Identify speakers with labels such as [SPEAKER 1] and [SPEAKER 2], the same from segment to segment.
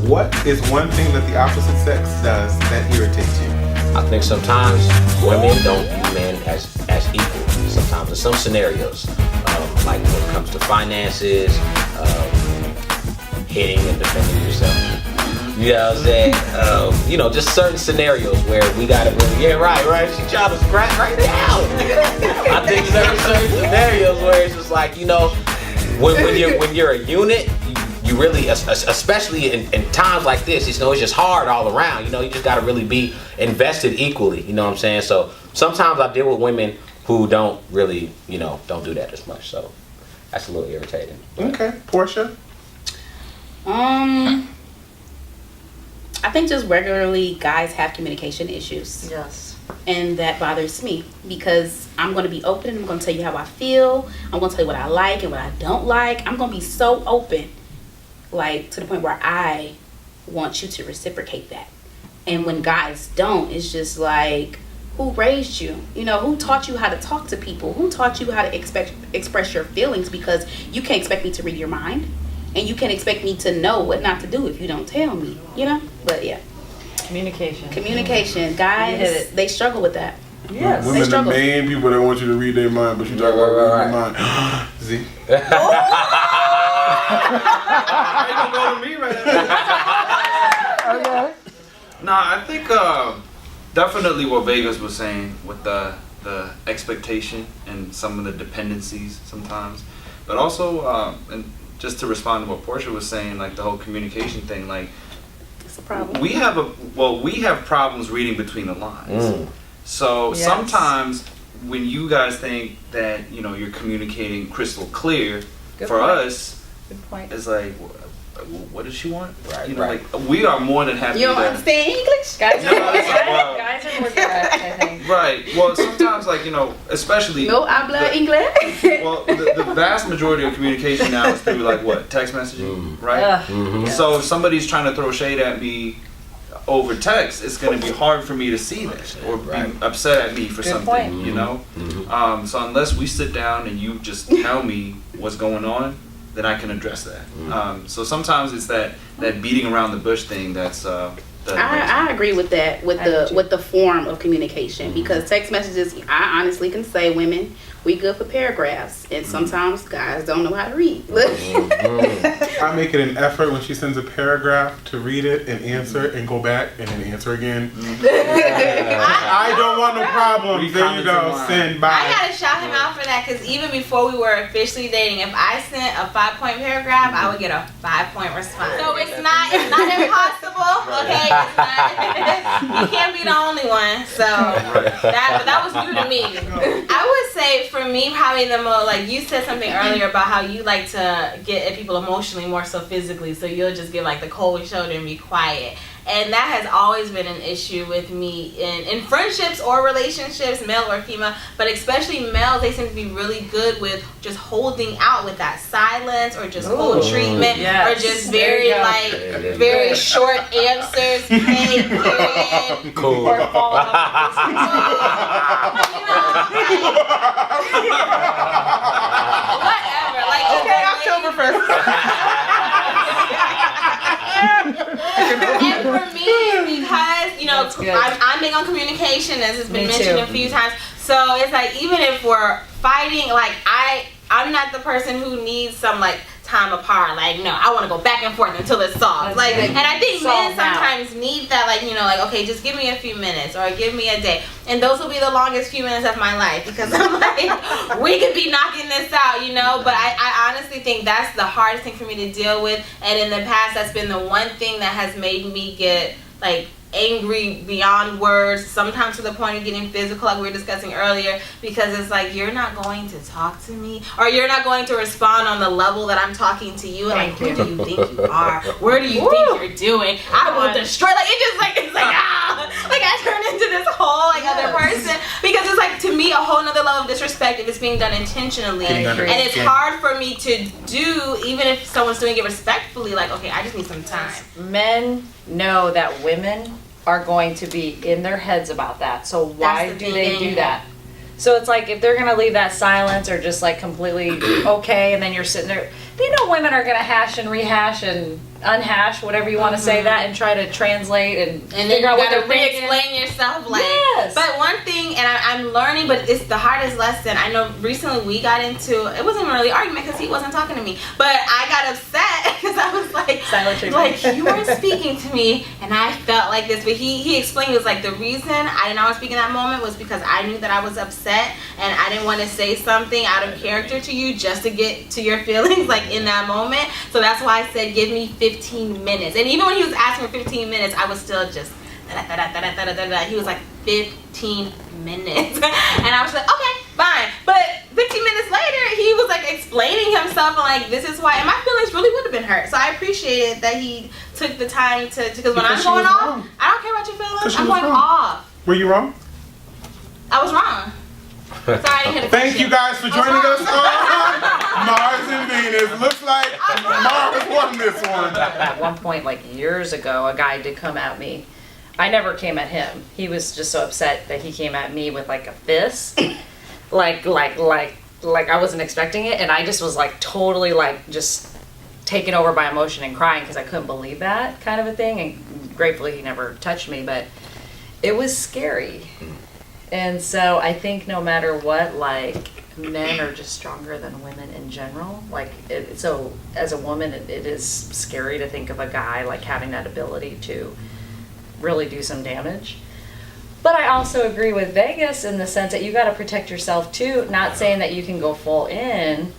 [SPEAKER 1] What is one thing that the opposite sex does that irritates you?
[SPEAKER 2] I think sometimes women don't view men as equal. Sometimes in some scenarios, like when it comes to finances, hitting and defending yourself. You know what I'm saying? Just certain scenarios where we gotta really, right. She trying to scratch right now. I think certain scenarios where it's just like, when you're a unit, you really, especially in times like this, it's just hard all around. You just gotta really be invested equally. You know what I'm saying? So sometimes I deal with women who don't really, don't do that as much. So that's a little irritating.
[SPEAKER 1] Okay, Portia.
[SPEAKER 3] I think just regularly guys have communication issues.
[SPEAKER 4] Yes.
[SPEAKER 3] And that bothers me because I'm going to be open and I'm going to tell you how I feel. I'm going to tell you what I like and what I don't like. I'm going to be so open, like to the point where I want you to reciprocate that. And when guys don't, it's just like, who raised you? Who taught you how to talk to people? Who taught you how to express your feelings? Because you can't expect me to read your mind. And you can't expect me to know what not to do if you don't tell me, But yeah. Communication. Guys, they struggle with that.
[SPEAKER 4] Yes.
[SPEAKER 1] Women are the main people that want you to read their mind, but you talk about reading your mind. Z.
[SPEAKER 5] You don't go to me right now.
[SPEAKER 4] Okay.
[SPEAKER 5] Nah, I think definitely what Vegas was saying with the expectation and some of the dependencies sometimes. But also, and just to respond to what Portia was saying, like the whole communication thing, like
[SPEAKER 3] it's a problem.
[SPEAKER 5] We have problems reading between the lines. So
[SPEAKER 4] Yes.
[SPEAKER 5] sometimes when you guys think that you're communicating crystal clear,
[SPEAKER 4] Good
[SPEAKER 5] for
[SPEAKER 4] point.
[SPEAKER 5] us,
[SPEAKER 4] Good point.
[SPEAKER 5] it's like, what does she want?
[SPEAKER 2] Right.
[SPEAKER 5] Like we are more than happy.
[SPEAKER 3] You don't
[SPEAKER 5] to,
[SPEAKER 3] understand English?
[SPEAKER 4] Guys
[SPEAKER 5] No, it's like, wow.
[SPEAKER 4] guys are more direct, I think.
[SPEAKER 5] Right. Well, sometimes especially.
[SPEAKER 3] No habla inglés.
[SPEAKER 5] Well, the vast majority of communication now is through text messaging, right? So if somebody's trying to throw shade at me over text, it's going to be hard for me to see that or be upset at me for
[SPEAKER 4] Good
[SPEAKER 5] something,
[SPEAKER 4] point.
[SPEAKER 5] So unless we sit down and you just tell me what's going on, then I can address that. So sometimes it's that beating around the bush thing that's.
[SPEAKER 3] I agree with that, with the form of communication, because text messages, I honestly can say, women, we good for paragraphs, and sometimes guys don't know how to read.
[SPEAKER 1] I make it an effort when she sends a paragraph to read it and answer and go back and then answer again. I don't want no problems. There you go. Send bye.
[SPEAKER 6] I gotta shout him out for that, because even before we were officially dating, if I sent a 5-point paragraph, I would get a 5-point response. So it's not impossible, okay? It's not, you can't be the only one. So that was new to me. I would say for me, probably the most, like you said something earlier about how you like to get at people emotionally more so physically, so you'll just give the cold shoulder and be quiet. And that has always been an issue with me in friendships or relationships, male or female, but especially males, they seem to be really good with just holding out with that silence or just cold treatment or just very very short answers, hey, period.
[SPEAKER 2] Cool.
[SPEAKER 4] Or fall off.
[SPEAKER 6] Whatever.
[SPEAKER 4] Okay, October 1st.
[SPEAKER 6] And for me, because I'm big on communication, as has been mentioned a few times. So it's like, even if we're fighting, I'm not the person who needs some time apart. No, I want to go back and forth until it's solved. And I think men sometimes need that, okay, just give me a few minutes or give me a day. And those will be the longest few minutes of my life, because I'm we could be knocking this out, But I honestly think that's the hardest thing for me to deal with. And in the past, that's been the one thing that has made me get angry beyond words, sometimes to the point of getting physical, like we were discussing earlier, because it's you're not going to talk to me, or you're not going to respond on the level that I'm talking to you. And who do you think you are? Where do you think you're doing? I will destroy. I turn into this whole other person, because it's to me a whole nother level of disrespect if it's being done intentionally, and it's hard for me to do, even if someone's doing it respectfully. Okay, I just need some time.
[SPEAKER 4] Men know that women are going to be in their heads about that. So why do they do that?
[SPEAKER 7] So it's like if they're gonna leave that silence or just like completely okay, and then you're sitting there, you know, women are gonna hash and rehash and unhash whatever you want to say that and try to translate and
[SPEAKER 6] then
[SPEAKER 7] figure out
[SPEAKER 6] you
[SPEAKER 7] what
[SPEAKER 6] gotta
[SPEAKER 7] they're thinking.
[SPEAKER 6] re-explain yourself, like.
[SPEAKER 7] Yes.
[SPEAKER 6] But one thing, and I'm learning, but it's the hardest lesson. I know recently we got into, it wasn't really an argument because he wasn't talking to me, but I got upset because I was like,
[SPEAKER 7] Silent treatment.
[SPEAKER 6] like you weren't speaking to me, and I felt like this. But he explained, it was like the reason I did not want to speak in that moment was because I knew that I was upset and I didn't want to say something out of character to you just to get to your feelings, like in that moment. So that's why I said give me 15 minutes. And even when he was asking for 15 minutes, I was still just he was like 15 minutes. And I was like, okay, fine. But 15 minutes later, he was like explaining himself and like, this is why. And my feelings really would have been hurt. So I appreciated that he took the time to, because when I'm going off, I don't care about your feelings. I'm going off.
[SPEAKER 1] Were you wrong?
[SPEAKER 6] I was wrong. Sorry, I didn't hit a
[SPEAKER 1] Thank you guys for joining us on Mars and Venus. Looks like Mars won this one.
[SPEAKER 7] At one point, like years ago, a guy did come at me. I never came at him. He was just so upset that he came at me with like a fist, like I wasn't expecting it, and I just was like totally like just taken over by emotion and crying because I couldn't believe that kind of a thing. And gratefully, he never touched me, but it was scary. And so I think no matter what, like men are just stronger than women in general. Like so as a woman, it is scary to think of a guy like having that ability to really do some damage. But I also agree with Vegas in the sense that you got to protect yourself too. Not saying that you can go full in,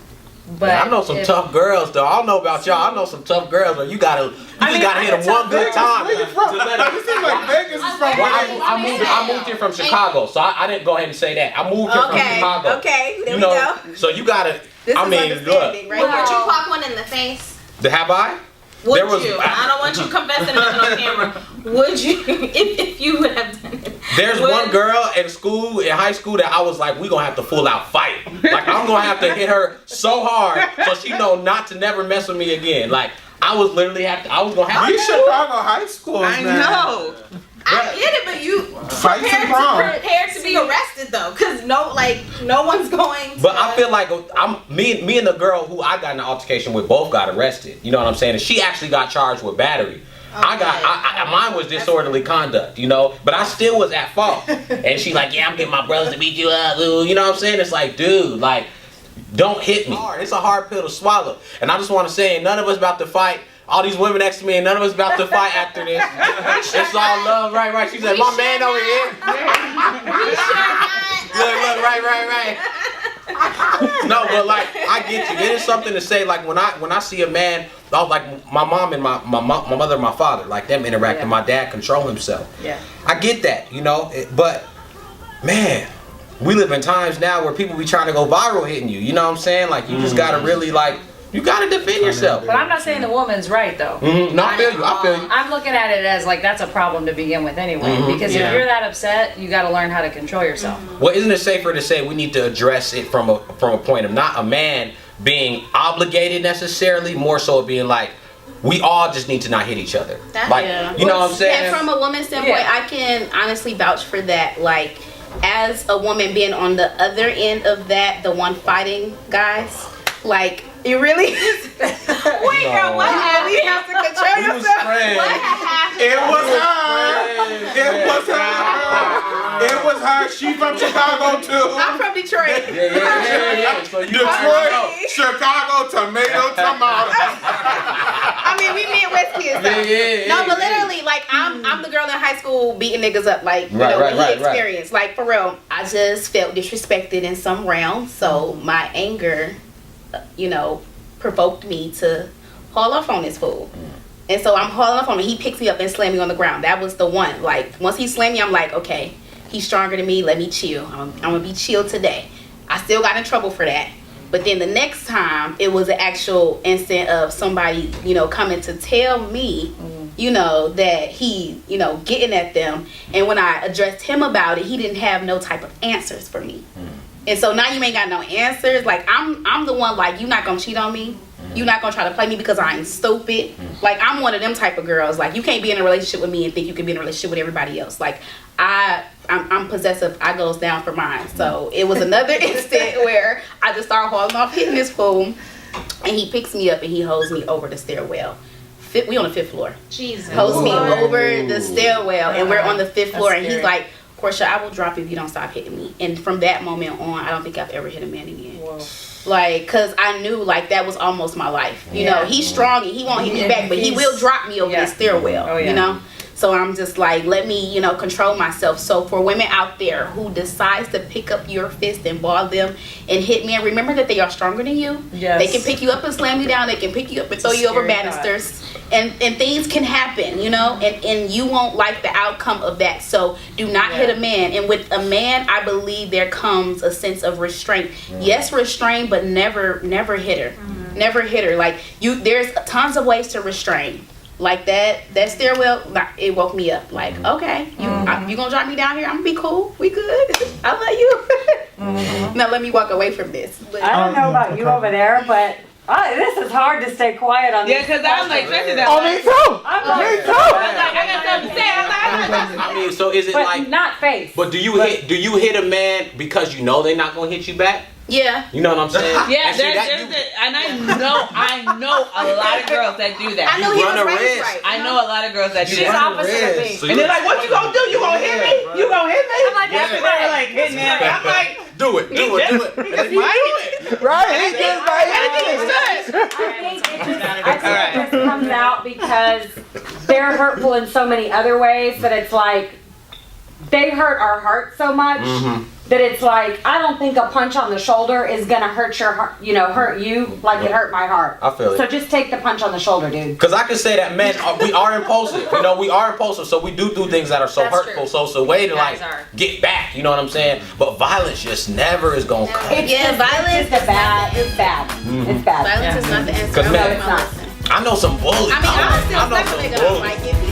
[SPEAKER 7] but
[SPEAKER 2] I know some tough girls though. I don't know about y'all. I know some tough girls where you gotta hit them one good time.
[SPEAKER 1] Where you from? It seems like Vegas is from
[SPEAKER 2] Well, I moved here from Chicago, so I didn't go ahead and say that. I moved here from Chicago.
[SPEAKER 6] Okay, there
[SPEAKER 2] You
[SPEAKER 6] we
[SPEAKER 2] know,
[SPEAKER 6] go.
[SPEAKER 2] so you gotta.
[SPEAKER 6] This
[SPEAKER 2] I
[SPEAKER 6] is
[SPEAKER 2] mean,
[SPEAKER 6] understanding,
[SPEAKER 2] look.
[SPEAKER 6] right? Would you pop one in the face?
[SPEAKER 2] Have I?
[SPEAKER 6] Would
[SPEAKER 2] There was-
[SPEAKER 6] you? I don't want you confessing nothing on camera. Would you, if you would have done it?
[SPEAKER 2] There's one girl in school, in high school, that I was like, we gonna have to full out fight. Like I'm gonna have to hit her so hard so she know not to never mess with me again. Like I was gonna have
[SPEAKER 1] These Chicago high schools,
[SPEAKER 4] I
[SPEAKER 1] man.
[SPEAKER 4] know.
[SPEAKER 6] I get it, but you
[SPEAKER 1] Fights and prom.
[SPEAKER 6] prepared to be arrested though, because no one's going to.
[SPEAKER 2] But I feel like me and the girl who I got in an altercation with both got arrested. You know what I'm saying? And she actually got charged with battery. Mine was disorderly conduct, you know, but I still was at fault. And she like, yeah, I'm getting my brothers to beat you up, you know what I'm saying? It's like, dude, like, don't hit me. It's a hard pill to swallow. And I just want to say, none of us about to fight. All these women next to me, and none of us about to fight after this. It's all love, right. She said, my man over here. Look, right. No, but like I get you. It is something to say. Like when I see a man, like my mom and my mother and my father, like them interacting.
[SPEAKER 7] Yeah.
[SPEAKER 2] My dad control himself.
[SPEAKER 7] Yeah.
[SPEAKER 2] I get that, you know. But man, we live in times now where people be trying to go viral hitting you. You know what I'm saying? Like you just gotta really like. You gotta defend yourself.
[SPEAKER 7] But I'm not saying the woman's right though.
[SPEAKER 2] No, I feel you.
[SPEAKER 7] I'm looking at it as like that's a problem to begin with anyway. Because if you're that upset, you got to learn how to control yourself.
[SPEAKER 2] Well, isn't it safer to say we need to address it from a point of not a man being obligated necessarily, more so being like we all just need to not hit each other. You know what I'm saying?
[SPEAKER 3] And from a woman's standpoint,
[SPEAKER 7] Yeah.
[SPEAKER 3] I can honestly vouch for that. Like, as a woman being on the other end of that, the one fighting guys, like. It really is. Wait, girl, what happened? You have to control yourself. What happened?
[SPEAKER 1] It was her. She from Chicago too.
[SPEAKER 3] I'm from Detroit.
[SPEAKER 2] Yeah. So you
[SPEAKER 1] Detroit, Chicago, tomato.
[SPEAKER 3] I mean, we Midwest kids. So.
[SPEAKER 2] Yeah.
[SPEAKER 3] No, but literally, like, I'm the girl in high school beating niggas up, like, you know, what he experienced. Like, for real, I just felt disrespected in some realm, so my anger, you know, provoked me to haul off on this fool. And so I'm hauling off on him. He picks me up and slams me on the ground. That was the one. Like, once he slammed me, I'm like, okay, he's stronger than me. Let me chill. I'm going to be chill today. I still got in trouble for that. But then the next time, it was an actual incident of somebody, you know, coming to tell me, you know, that he, you know, getting at them. And when I addressed him about it, he didn't have no type of answers for me. And so now you ain't got no answers. Like, I'm the one, like, you not gonna cheat on me. You're not gonna try to play me because I ain't stupid. Like, I'm one of them type of girls. Like, you can't be in a relationship with me and think you can be in a relationship with everybody else. Like, I'm possessive. I goes down for mine. So it was another instant where I just started hauling off, hitting this fool, and he picks me up and he holds me over the stairwell. We on the 5th floor.
[SPEAKER 6] Jesus.
[SPEAKER 3] Holds me over the stairwell, and we're on the 5th floor, and he's
[SPEAKER 7] scary.
[SPEAKER 3] like, Portia, I will drop you if you don't stop hitting me. And from that moment on, I don't think I've ever hit a man again.
[SPEAKER 7] Whoa.
[SPEAKER 3] Like, cause I knew like that was almost my life. You know, he's strong and he won't hit me back, but he will drop me over the stairwell.
[SPEAKER 7] Oh, yeah.
[SPEAKER 3] You know. So I'm just like, let me, you know, control myself. So for women out there who decides to pick up your fist and ball them and hit men, remember that they are stronger than you.
[SPEAKER 7] Yes.
[SPEAKER 3] They can pick you up and slam you down. They can pick you up and throw you over
[SPEAKER 7] scary
[SPEAKER 3] banisters. And things can happen, you know, and you won't like the outcome of that. So do not hit a man. And with a man, I believe there comes a sense of restraint. Yes, restrain, but never hit her. Never hit her. Like, there's tons of ways to restrain. Like that stairwell, it woke me up. Like, okay, you gonna drop me down here? I'm gonna be cool. We good. I love you. Now let me walk away from this. But,
[SPEAKER 8] I don't know about you over there, but this is hard to stay quiet on.
[SPEAKER 9] Yeah, because I'm like, especially that.
[SPEAKER 1] Oh, me too.
[SPEAKER 8] I'm like,
[SPEAKER 1] Me too.
[SPEAKER 6] I got something to say.
[SPEAKER 2] I mean, so is it
[SPEAKER 8] but
[SPEAKER 2] like?
[SPEAKER 8] not face.
[SPEAKER 2] But do you hit a man because you know they're not gonna hit you back?
[SPEAKER 3] yeah.
[SPEAKER 2] You know what I'm saying?
[SPEAKER 9] Yeah,
[SPEAKER 2] And see,
[SPEAKER 9] and I know a lot of girls that do that.
[SPEAKER 3] I know he
[SPEAKER 2] run
[SPEAKER 3] was
[SPEAKER 2] a
[SPEAKER 3] raised
[SPEAKER 2] risk.
[SPEAKER 3] right.
[SPEAKER 9] I know a lot of girls that do
[SPEAKER 7] She's
[SPEAKER 9] that.
[SPEAKER 7] opposite of me.
[SPEAKER 2] So
[SPEAKER 9] And they're like, what you gonna do? You gonna hit me? You gonna hit me?
[SPEAKER 7] I'm like, that's
[SPEAKER 9] They're
[SPEAKER 7] right.
[SPEAKER 9] like hitting me. I'm like,
[SPEAKER 2] do it.
[SPEAKER 9] because he do it.
[SPEAKER 1] Right.
[SPEAKER 9] And I think he should.
[SPEAKER 8] I think this comes out because they're hurtful in so many other ways that it's like they hurt our heart so much that it's like I don't think a punch on the shoulder is gonna hurt your heart, hurt you like it hurt my heart.
[SPEAKER 2] I feel it.
[SPEAKER 8] So just take the punch on the shoulder, dude.
[SPEAKER 2] Because I can say that men, we are impulsive. You know, we are impulsive, so we do things that are so
[SPEAKER 3] That's
[SPEAKER 2] hurtful.
[SPEAKER 3] true.
[SPEAKER 2] So it's a way to
[SPEAKER 7] Guys
[SPEAKER 2] like
[SPEAKER 7] are.
[SPEAKER 2] get back. You know what I'm saying? But violence just never is gonna come.
[SPEAKER 8] It's
[SPEAKER 3] Yeah, violence
[SPEAKER 8] It's bad. It's bad. It's bad.
[SPEAKER 3] Violence is not the answer.
[SPEAKER 2] Because, man,
[SPEAKER 3] I'm not.
[SPEAKER 2] I know some bullies.
[SPEAKER 3] I mean, I'm
[SPEAKER 2] I
[SPEAKER 3] still
[SPEAKER 2] know
[SPEAKER 3] suck a
[SPEAKER 2] some
[SPEAKER 3] nigga. I'm
[SPEAKER 2] bullies.
[SPEAKER 3] like, if